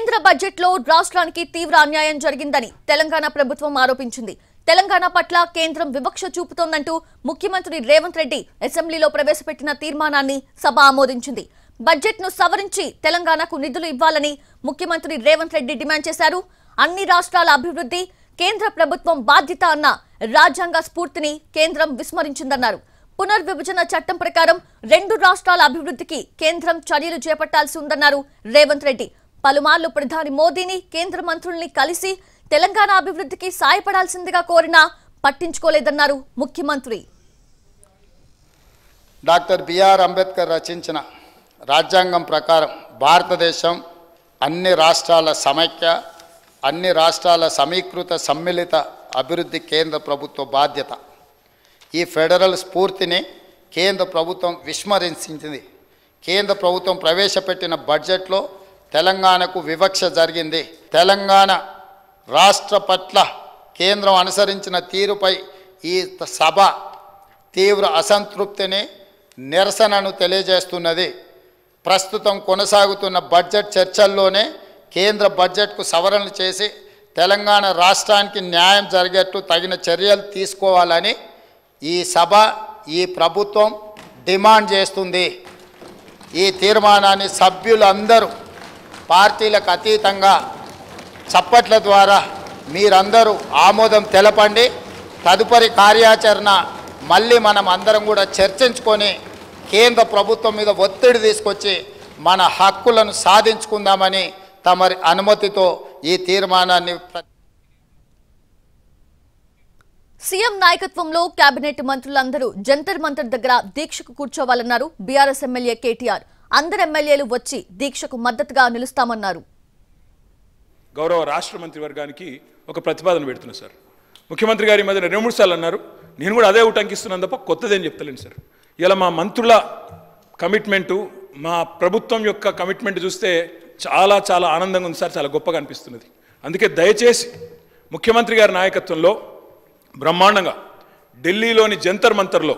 కేంద్ర బడ్జెట్లో రాష్ట్రానికి తీవ్ర అన్యాయం జరిగిందని తెలంగాణ ప్రభుత్వం ఆరోపించింది. తెలంగాణ పట్ల కేంద్రం వివక్ష చూపుతోందంటూ ముఖ్యమంత్రి రేవంత్ రెడ్డి అసెంబ్లీలో ప్రవేశపెట్టిన తీర్మానాన్ని సభ ఆమోదించింది. బడ్జెట్ను సవరించి తెలంగాణకు నిధులు ఇవ్వాలని ముఖ్యమంత్రి రేవంత్ రెడ్డి డిమాండ్ చేశారు. అన్ని రాష్ట్రాల అభివృద్ధి కేంద్ర ప్రభుత్వం బాధ్యత అన్న రాజ్యాంగ స్ఫూర్తిని కేంద్రం విస్మరించిందన్నారు. పునర్విభజన చట్టం ప్రకారం 2 రాష్ట్రాల అభివృద్ధికి కేంద్రం చర్యలు చేపట్టాల్సి ఉందన్నారు రేవంత్ రెడ్డి. పలుమార్లు ప్రధాని మోదీని కేంద్ర మంత్రుల్ని కలిసి తెలంగాణ అభివృద్ధికి సాయపడాల్సిందిగా కోరినా పట్టించుకోలేదన్నారు ముఖ్యమంత్రి. డాక్టర్ బిఆర్ అంబేద్కర్ రచించిన రాజ్యాంగం ప్రకారం భారతదేశం అన్ని రాష్ట్రాల సమైక్య, అన్ని రాష్ట్రాల సమీకృత సమ్మిళిత అభివృద్ధి కేంద్ర ప్రభుత్వ బాధ్యత. ఈ ఫెడరల్ స్ఫూర్తిని కేంద్ర ప్రభుత్వం విస్మరించింది. కేంద్ర ప్రభుత్వం ప్రవేశపెట్టిన బడ్జెట్లో తెలంగాణకు వివక్ష జరిగింది. తెలంగాణ రాష్ట్ర పట్ల కేంద్రం అనుసరించిన తీరుపై ఈ సభ తీవ్ర అసంతృప్తిని, నిరసనను తెలియజేస్తున్నది. ప్రస్తుతం కొనసాగుతున్న బడ్జెట్ చర్చల్లోనే కేంద్ర బడ్జెట్కు సవరణలు చేసి తెలంగాణ రాష్ట్రానికి న్యాయం జరిగేట్టు తగిన చర్యలు తీసుకోవాలని ఈ సభ, ఈ ప్రభుత్వం డిమాండ్ చేస్తుంది. ఈ తీర్మానాన్ని సభ్యులందరూ పార్టీలకు అతీతంగా చప్పట్ల ద్వారా మీరందరూ ఆమోదం తెలపండి. తదుపరి కార్యాచరణ మళ్ళీ మనం అందరం కూడా చర్చించుకొని కేంద్ర ప్రభుత్వం మీద ఒత్తిడి తీసుకొచ్చి మన హక్కులను సాధించుకుందామని తమరి అనుమతితో ఈ తీర్మానాన్ని సీఎం నాయకత్వంలో కేబినెట్ మంత్రులందరూ జంతర్ మంతర్ దగ్గర దీక్షకు కూర్చోవాలన్నారు బీఆర్ఎస్ ఎమ్మెల్యే కేటీఆర్. అందరు ఎమ్మెల్యేలు వచ్చి దీక్షకు మద్దతుగా నిలుస్తామన్నారు. గౌరవ రాష్ట్ర మంత్రివర్గానికి ఒక ప్రతిపాదన పెడుతున్నా సార్. ముఖ్యమంత్రి గారి మధ్య 2-3 సార్లు అన్నారు. నేను కూడా అదే ఉటంకిస్తున్నాను తప్ప కొత్తదేం చెప్తలేను సార్. ఇలా మా మంత్రుల కమిట్మెంటు, మా ప్రభుత్వం యొక్క కమిట్మెంట్ చూస్తే చాలా చాలా ఆనందంగా ఉంది సార్. చాలా గొప్పగా అనిపిస్తున్నది. అందుకే దయచేసి ముఖ్యమంత్రి గారి నాయకత్వంలో బ్రహ్మాండంగా ఢిల్లీలోని జంతర్ మంతర్లో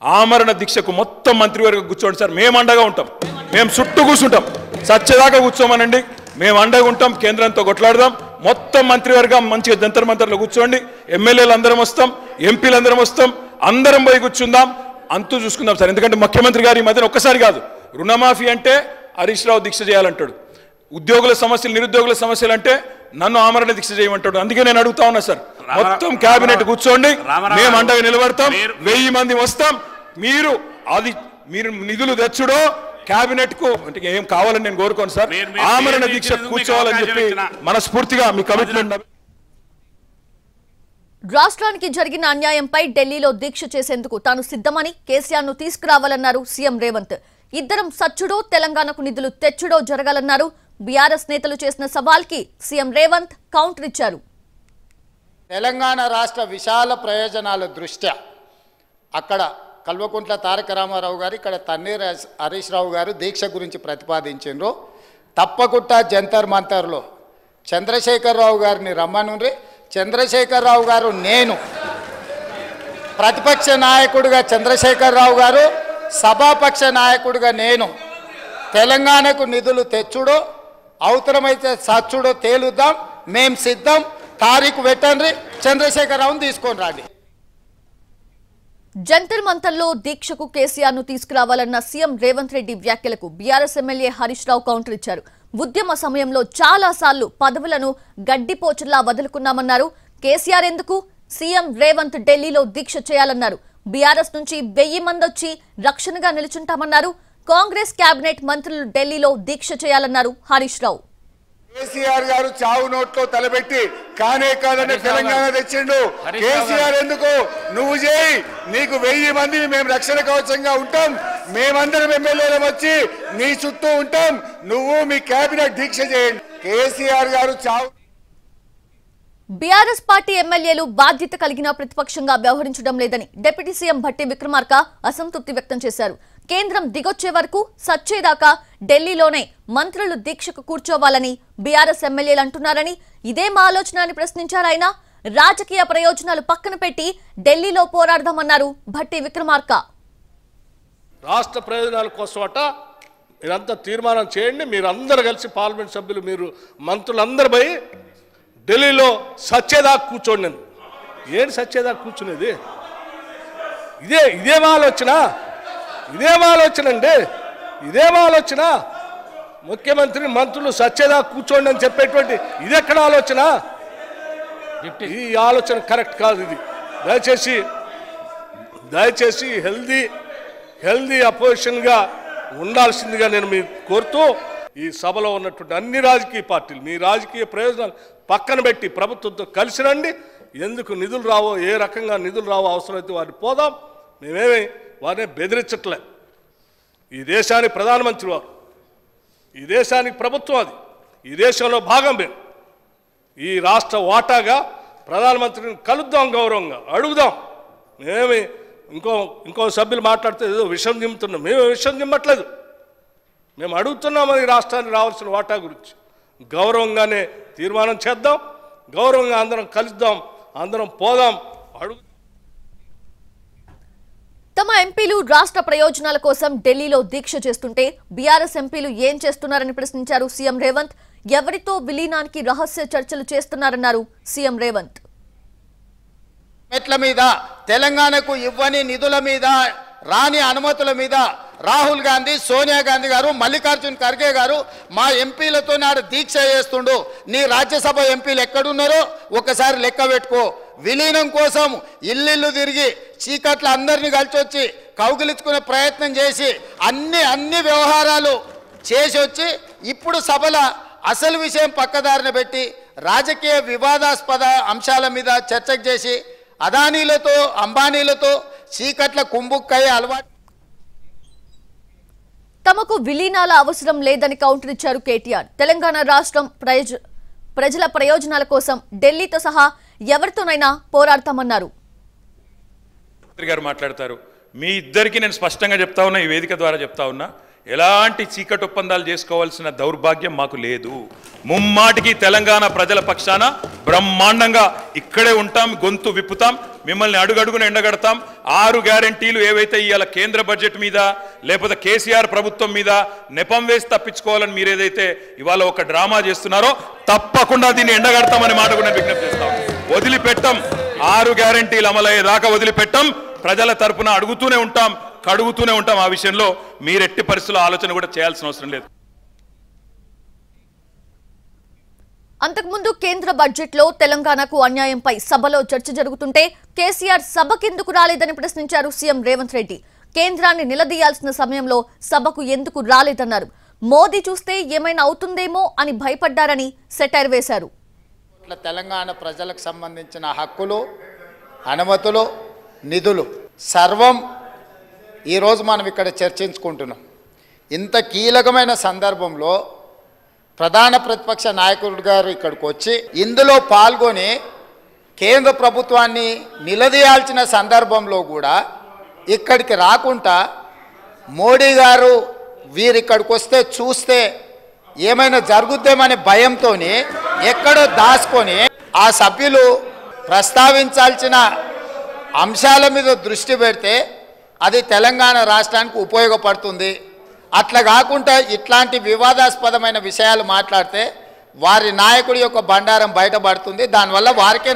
ఆమరణ దీక్షకు మొత్తం మంత్రివర్గం కూర్చోండి సార్. మేము అండగా ఉంటాం, మేము చుట్టూ కూర్చుంటాం, సత్యదాకా కూర్చోమనండి. మేము అండగా ఉంటాం, కేంద్రంతో కొట్లాడదాం. మొత్తం మంత్రివర్గం మంచిగా జంతర్ మంతర్లో కూర్చోండి. ఎమ్మెల్యేలు అందరం వస్తాం, ఎంపీలు అందరం వస్తాం, అందరం పోయి కూర్చుందాం, అంతూ చూసుకుందాం సార్. ఎందుకంటే ముఖ్యమంత్రి గారు ఈ మధ్యన ఒక్కసారి కాదు, రుణమాఫీ అంటే హరీష్ రావు దీక్ష చేయాలంటాడు, ఉద్యోగుల సమస్యలు, నిరుద్యోగుల సమస్యలు అంటే నన్ను ఆమరణ దీక్ష చేయమంటాడు. అందుకే నేను అడుగుతా ఉన్నా సార్, మొత్తం కేబినెట్ కూర్చోండి, మేము అండగా నిలబడతాం, 1000 మంది వస్తాం. మీరు నిధులు తెచ్చుడో కేబినెట్ కు అంటే ఏం కావాలని నేను కోరుకోను సార్. ఆమరణ దీక్ష కూర్చోవాలని చెప్పి మనస్ఫూర్తిగా మీ కమిట్మెంట్. రాష్ట్రానికి జరిగిన అన్యాయంపై ఢిల్లీలో దీక్ష చేసేందుకు తాను సిద్ధమని కేసీఆర్ ను తీసుకురావాలన్నారు సీఎం రేవంత్. ఇద్దరం సచ్చుడో తెలంగాణకు నిధులు తెచ్చుడో జరగాలన్నారు. బీఆర్ఎస్ నేతలు చేసిన సవాల్కి సీఎం రేవంత్ కౌంటర్ ఇచ్చారు. తెలంగాణ రాష్ట్ర విశాల ప్రయోజనాల దృష్ట్యా అక్కడ కల్వకుంట్ల తారక రామారావు గారు, ఇక్కడ తన్నీర్ హరీష్ రావు గారు దీక్ష గురించి ప్రతిపాదించారు. తప్పకుండా జంతర్ మంతర్లో చంద్రశేఖరరావు గారిని రమ్మనుండ్రి. చంద్రశేఖరరావు గారు, నేను ప్రతిపక్ష నాయకుడిగా చంద్రశేఖరరావు గారు, సభాపక్ష నాయకుడిగా నేను తెలంగాణకు నిధులు తెచ్చుడో అవసరమైతే సచ్చుడో తేలుద్దాం, మేం సిద్ధం. తారీఖు పెట్టండి, చంద్రశేఖరరావుని తీసుకొని రండి. జంతర్ మంతర్లో దీక్షకు కేసీఆర్ ను తీసుకురావాలన్న సీఎం రేవంత్ రెడ్డి వ్యాఖ్యలకు BRS MLA Harish Rao counter ఇచ్చారు. ఉద్యమ సమయంలో చాలా సార్లు పదవులను గడ్డిపోచల్లా వదులుకున్నామన్నారు. కేసీఆర్ ఎందుకు సీఎం రేవంత్ ఢిల్లీలో దీక్ష చేయాలన్నారు. బీఆర్ఎస్ నుంచి 1000 మంది వచ్చి రక్షణగా నిలుచుంటామన్నారు. కాంగ్రెస్ కేబినెట్ మంత్రులు ఢిల్లీలో దీక్ష చేయాలన్నారు హరీష్ రావు. కేసీఆర్ గారు చావు నోట్లో తలబెట్టి కానే కాదని తెలంగాణ తెచ్చిండు. కేసీఆర్ ఎందుకు, నువ్వు చేయి, నీకు 1000 మంది మేము రక్షణ కవచంగా ఉంటాం, మేమందరం ఎమ్మెల్యేలు వచ్చి నీ చుట్టూ ఉంటాం, నువ్వు మీ కేబినెట్ దీక్ష చేయండి. కేసీఆర్ గారు చావు. బీఆర్ఎస్ పార్టీ ఎమ్మెల్యేలు బాధ్యత కలిగిన ప్రతిపక్షంగా వ్యవహరించడం లేదని డిప్యూటీ సీఎం భట్టి విక్రమార్క అసంతృప్తి వ్యక్తం చేశారు. కేంద్రం దిగొచ్చే వరకు సచ్చేదాకా ఢిల్లీలోనే మంత్రులు దీక్షకు కూర్చోవాలని బీఆర్ఎస్ ఎమ్మెల్యేలు అంటున్నారని, ఇదేం ఆలోచన అని ప్రశ్నించారు ఆయన. రాజకీయ ప్రయోజనాలు పక్కన పెట్టి ఢిల్లీలో పోరాడదామన్నారు భట్టి విక్రమార్క. రాష్ట్ర ప్రయోజనాల కోసమట మీరంతా తీర్మానం చేయండి. మీరు అందరు కలిసి పార్లమెంట్ సభ్యులు, మీరు మంత్రులందరూ పోయి ఢిల్లీలో సత్యదాకా కూర్చోండి. ఏంటి సత్యదాకా కూర్చునేది? ఇదేం ఆలోచన అండి? ఇదేం ఆలోచన? ముఖ్యమంత్రి మంత్రులు సత్యదాకా కూర్చోండి అని చెప్పేటువంటి ఇదెక్కడ ఆలోచన? ఈ ఆలోచన కరెక్ట్ కాదు. ఇది దయచేసి హెల్దీ అపోజిషన్గా ఉండాల్సిందిగా నేను మీరు కోరుతూ, ఈ సభలో ఉన్నటువంటి అన్ని రాజకీయ పార్టీలు మీ రాజకీయ ప్రయోజనాలు పక్కన పెట్టి ప్రభుత్వంతో కలిసి రండి. ఎందుకు నిధులు రావో, ఏ రకంగా నిధులు రావో అవసరమైతే వారిని పోదాం. మేమేమి వారిని బెదిరించట్లే. ఈ దేశానికి ప్రధానమంత్రి వారు, ఈ దేశానికి ప్రభుత్వం, అది ఈ దేశంలో భాగం. మేము ఈ రాష్ట్ర వాటాగా ప్రధానమంత్రిని కలుద్దాం, గౌరవంగా అడుగుదాం. మేమేమి ఇంకో సభ్యులు మాట్లాడితే ఏదో విషం దింపుతున్నాం. మేము విషం దిమ్మట్లేదు. మేము అడుగుతున్నామని రాష్ట్రానికి రావాల్సిన వాటా గురించి గౌరవంగానే తీర్మానం చేద్దాం. గౌరవంగా అందరం కలుద్దాం, అందరం పోదాం. తమ ఎంపీలు రాష్ట్ర ప్రయోజనాల కోసం ఢిల్లీలో దీక్ష చేస్తుంటే బీఆర్ఎస్ ఎంపీలు ఏం చేస్తున్నారని ప్రశ్నించారు సీఎం రేవంత్. ఎవరితో విలీనానికి రహస్య చర్చలు చేస్తున్నారన్నారు సీఎం రేవంత్. మెట్ల మీద, తెలంగాణకు ఇవ్వని నిధుల మీద, రాని అనుమతుల మీద రాహుల్ గాంధీ, సోనియా గాంధీ గారు, మల్లికార్జున్ ఖర్గే గారు మా ఎంపీలతో నాడు దీక్ష చేస్తుండు. నీ రాజ్యసభ ఎంపీలు ఎక్కడున్నారో ఒకసారి లెక్క పెట్టుకో. విలీనం కోసం ఇల్లు తిరిగి చీకట్ల అందరినీ కలిసి వచ్చి కౌగిలించుకునే ప్రయత్నం చేసి అన్ని వ్యవహారాలు చేసి వచ్చి ఇప్పుడు సభల అసలు విషయం పక్కదారిన పెట్టి రాజకీయ వివాదాస్పద అంశాల మీద చర్చకు చేసి అదానీలతో, అంబానీలతో చీకట్ల కుంభుక్కయ్యే అలవాటు. తమకు విలీనాల అవసరం లేదని కౌంటర్ ఇచ్చారు కేటీఆర్. తెలంగాణ రాష్ట్రం ప్రజల ప్రయోజనాల కోసం ఢిల్లీతో సహా ఎవరితోనైనా పోరాడతామన్నారు. గారు మాట్లాడతారు. మీ ఇద్దరికి నేను స్పష్టంగా చెప్తా ఉన్నా, ఈ వేదిక ద్వారా చెప్తా ఉన్నా, ఎలాంటి చీకటి ఒప్పందాలు చేసుకోవాల్సిన దౌర్భాగ్యం మాకు లేదు. ముమ్మాటికి తెలంగాణ ప్రజల పక్షాన బ్రహ్మాండంగా ఇక్కడే ఉంటాం, గొంతు విప్పుతాం, మిమ్మల్ని అడుగడుగున ఎండగడతాం. 6 గ్యారెంటీలు ఏవైతే ఇవాళ కేంద్ర బడ్జెట్ మీద లేకపోతే కేసీఆర్ ప్రభుత్వం మీద నెపం వేసి తప్పించుకోవాలని మీరు ఏదైతే ఇవాళ ఒక డ్రామా చేస్తున్నారో తప్పకుండా దీన్ని ఎండగడతామని మాట కూడా విజ్ఞప్తి చేస్తాం. వదిలిపెట్టం. 6 గ్యారెంటీలు అమలయ్యేదాకా వదిలిపెట్టం. ప్రజల తరపున అడుగుతూనే ఉంటాం, కడుగుతూనే ఉంటాం. ఆ విషయంలో మీరెట్టి పరిస్థితుల్లో ఆలోచన కూడా చేయాల్సిన అవసరం లేదు. అంతకుముందు కేంద్ర బడ్జెట్ లో తెలంగాణకు అన్యాయంపై సభలో చర్చ జరుగుతుంటే కేసీఆర్ సభకెందుకు రాలేదని ప్రశ్నించారు సీఎం రేవంత్ రెడ్డి. కేంద్రాన్ని నిలదీయాల్సిన సమయంలో సభకు ఎందుకు రాలేదన్నారు. మోదీ చూస్తే ఏమైనా అవుతుందేమో అని భయపడ్డారని సెటైర్ వేశారు. తెలంగాణ ప్రజలకు సంబంధించిన హక్కులు, అనుమతులు, నిధులు సర్వం ఈరోజు మనం ఇక్కడ చర్చించుకుంటున్నాం. ఇంత కీలకమైన సందర్భంలో ప్రధాన ప్రతిపక్ష నాయకుడు గారు ఇక్కడికి వచ్చి ఇందులో పాల్గొని కేంద్ర ప్రభుత్వాన్ని నిలదీయాల్సిన సందర్భంలో కూడా ఇక్కడికి రాకుండా మోడీ గారు వీరిక్కడికి వస్తే చూస్తే ఏమైనా జరుగుద్దేమనే భయంతో ఎక్కడో దాచుకొని ఆ సభ్యులు ప్రస్తావించాల్సిన అంశాల మీద దృష్టి పెడితే అది తెలంగాణ రాష్ట్రానికి ఉపయోగపడుతుంది. అట్లా కాకుండా ఇట్లాంటి వివాదాస్పదమైన విషయాలు మాట్లాడితే వారి నాయకుడి యొక్క బండారం బయటపడుతుంది. దానివల్ల వారికే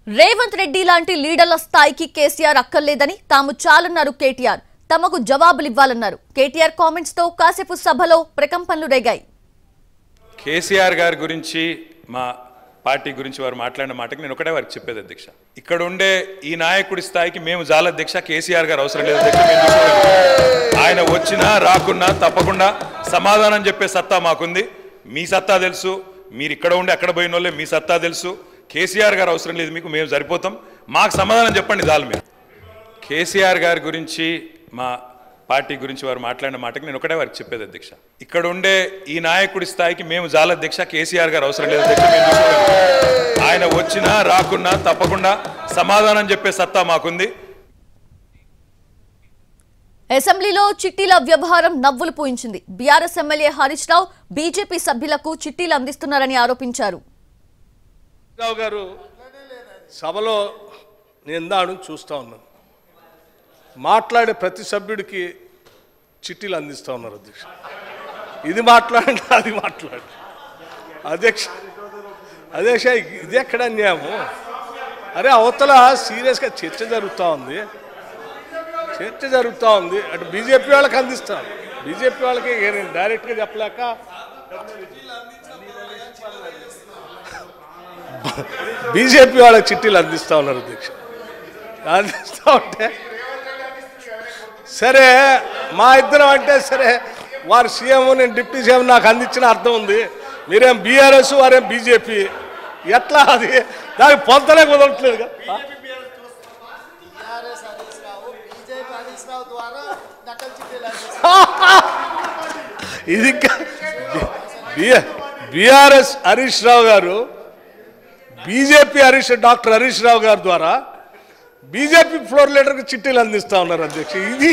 రేవంత్ రెడ్డి లాంటి లీడర్ల స్థాయికి కేసీఆర్ అక్కర్లేదని తాము చాలన్నారు కేటీఆర్. తమకు జవాబులు ఇవ్వాలన్నారు. కేటీఆర్ కామెంట్స్ తో కాసేపు సభలో ప్రకంపనలు రేగాయి. కేసీఆర్ గారి గురించి, మా పార్టీ గురించి వారు మాట్లాడిన మాటకి నేను ఒకటే వారికి చెప్పేది అధ్యక్ష, ఇక్కడ ఉండే ఈ నాయకుడి స్థాయికి మేము చాలా అధ్యక్ష, కేసీఆర్ గారు అవసరం లేదు అధ్యక్ష. ఆయన వచ్చినా రాకున్నా తప్పకుండా సమాధానం చెప్పే సత్తా మాకుంది. మీ సత్తా తెలుసు, మీరు ఇక్కడ ఉండి అక్కడ పోయిన వాళ్ళే, మీ సత్తా తెలుసు. కేసీఆర్ గారు అవసరం లేదు మీకు, మేము సరిపోతాం. మాకు సమాధానం చెప్పండి చాలు. మీరు కేసీఆర్ గారి గురించి, మా పార్టీ గురించి వారు మాట్లాడిన మాటకి నేను ఒకటే వారికి చెప్పేది అధ్యక్ష, ఇక్కడ ఉండే ఈ నాయకుడి స్థాయికి మేము చాలా అధ్యక్ష, కేసీఆర్ గారు అవసరం లేదు అధ్యక్ష. ఆయన వచ్చినా రాకున్నా తప్పకుండా సమాధానం చెప్పే సత్తా మాకుంది. అసెంబ్లీలో చిట్టీల వ్యవహారం నవ్వులు పూయించింది. BRS MLA Harish Rao BJP సభ్యులకు చిట్టీలు అందిస్తున్నారని ఆరోపించారు. రావు గారు సభలో నేను చూస్తా ఉన్నాను. మాట్లాడే ప్రతి సభ్యుడికి చిట్టీలు అందిస్తూ ఉన్నారు అధ్యక్ష. ఇది మాట్లాడండి, అది మాట్లాడండి అధ్యక్ష. అధ్యక్ష ఇది ఎక్కడ అన్యాయము? అరే అవతల సీరియస్గా చర్చ జరుగుతూ ఉంది, అటు బీజేపీ వాళ్ళకి అందిస్తాను, బీజేపీ వాళ్ళకి నేను డైరెక్ట్గా చెప్పలేక బీజేపీ వాళ్ళకి చిట్టీలు అందిస్తూ ఉన్నారు అధ్యక్ష. అందిస్తూ ఉంటే సరే మా ఇద్దరం అంటే సరే, వారు సీఎం నేను డిప్యూటీ సీఎం, నాకు అందించిన అర్థం ఉంది. మీరేం బీఆర్ఎస్ వారేం బీజేపీ, ఎట్లా అది దానికి పొంతనే కుదరట్లేదు కదా. ఇది బీఆర్ఎస్ హరీష్ రావు గారు, బీజేపీ డాక్టర్ హరీష్ రావు గారి ద్వారా బీజేపీ ఫ్లోర్ లీడర్కి చిట్టీలు అందిస్తూ ఉన్నారు అధ్యక్ష. ఇది